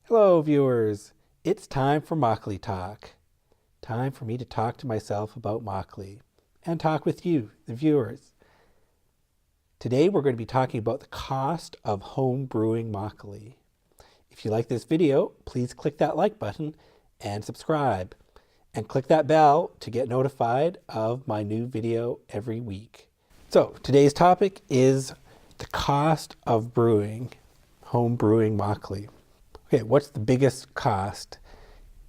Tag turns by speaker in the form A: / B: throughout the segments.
A: Hello viewers, it's time for Makgeolli Talk. Time for me to talk to myself about Makgeolli and talk with you, the viewers. Today we're going to be talking about the cost of home brewing Makgeolli. If you like this video, please click that like button and subscribe. And click that bell to get notified of my new video every week. So today's topic is the cost of brewing, home brewing Makgeolli. Okay, what's the biggest cost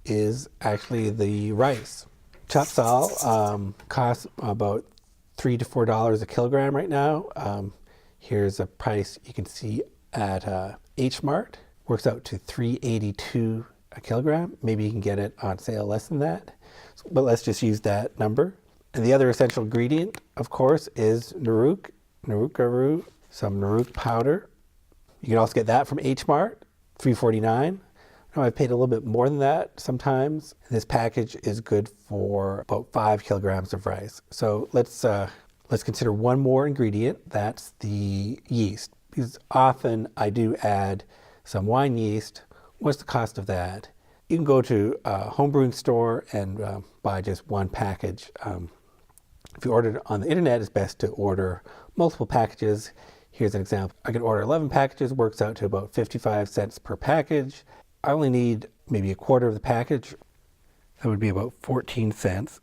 A: is actually the rice. Chapsal costs about $3 to $4 a kilogram right now. Here's a price you can see at h-mart. Works out to $3.82 a kilogram. Maybe you can get it on sale less than that, but let's just use that number. And the other essential ingredient, of course, is naruk, some naruk powder. You can also get that from h-mart. $3.49. Now I've paid a little bit more than that sometimes. This package is good for about 5 kilograms of rice. So let's consider one more ingredient. That's the yeast. Because often I do add some wine yeast. What's the cost of that? You can go to a home brewing store and buy just one package. If you order it on the internet, it's best to order multiple packages. Here's an example. I could order 11 packages, works out to about 55 cents per package. I only need maybe a quarter of the package. That would be about 14 cents.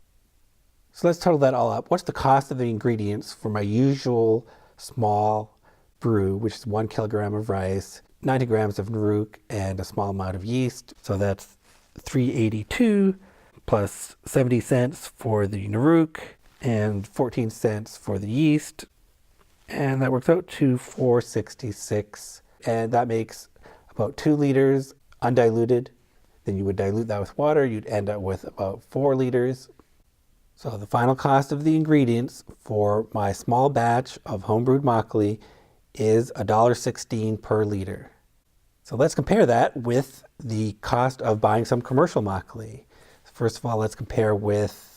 A: So let's total that all up. What's the cost of the ingredients for my usual small brew, which is 1 kilogram of rice, 90 grams of naruk, and a small amount of yeast? So that's $3.82 plus 70 cents for the naruk and 14 cents for the yeast. And that works out to $4.66, and that makes about 2 liters undiluted. Then you would dilute that with water. You'd end up with about 4 liters. So the final cost of the ingredients for my small batch of homebrewed Makgeolli is $1.16 per liter. So let's compare that with the cost of buying some commercial Makgeolli. First of all, let's compare with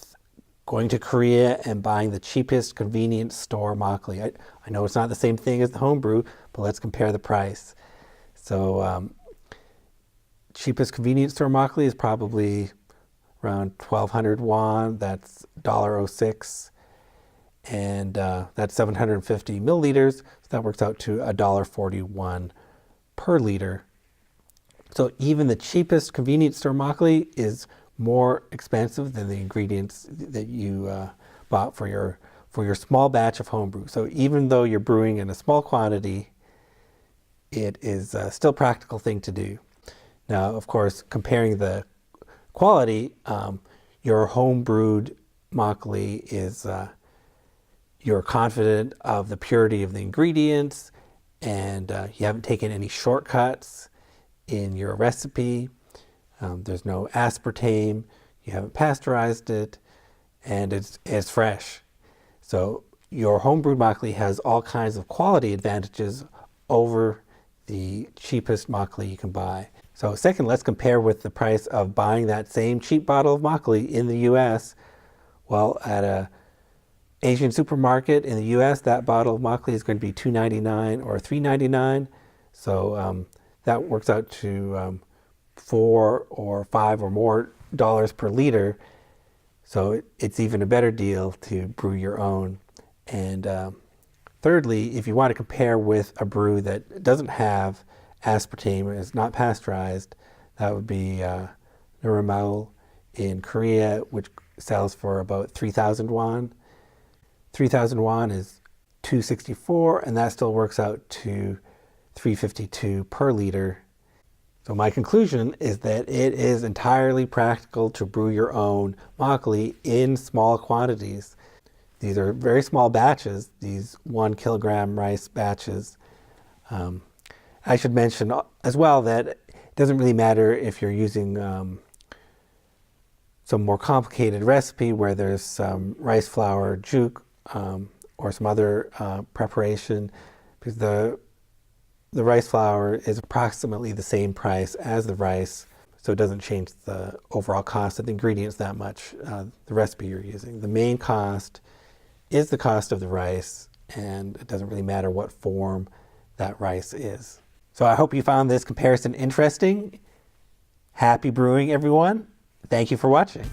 A: going to Korea and buying the cheapest convenience store Makgeolli. I know it's not the same thing as the homebrew, but let's compare the price. So cheapest convenience store Makgeolli is probably around 1,200 won. That's $1.06, and that's 750 milliliters. So that works out to $1.41 per liter. So even the cheapest convenience store Makgeolli is more expensive than the ingredients that you bought for your small batch of homebrew. So even though you're brewing in a small quantity, it is still a practical thing to do. Now, of course, comparing the quality, your homebrewed Makgeolli is you're confident of the purity of the ingredients, and you haven't taken any shortcuts in your recipe. There's no aspartame, you haven't pasteurized it, and it's fresh. So your homebrewed Makgeolli has all kinds of quality advantages over the cheapest Makgeolli you can buy. So second, let's compare with the price of buying that same cheap bottle of Makgeolli in the US. Well, at a Asian supermarket in the US, that bottle of Makgeolli is going to be $2.99 or $3.99. So that works out to $4 or $5 or more per liter. So it's even a better deal to brew your own. And thirdly, if you want to compare with a brew that doesn't have aspartame and is not pasteurized, that would be Naramel in Korea, which sells for about 3,000 won. 3,000 won is $2.64, and that still works out to $3.52 per liter. So my conclusion is that it is entirely practical to brew your own Makgeolli in small quantities. These are very small batches, these 1 kilogram rice batches. I should mention as well that it doesn't really matter if you're using some more complicated recipe where there's some rice flour juk or some other preparation, because the rice flour is approximately the same price as the rice, so it doesn't change the overall cost of the ingredients that much, the recipe you're using. The main cost is the cost of the rice, and it doesn't really matter what form that rice is. So I hope you found this comparison interesting. Happy brewing, everyone. Thank you for watching.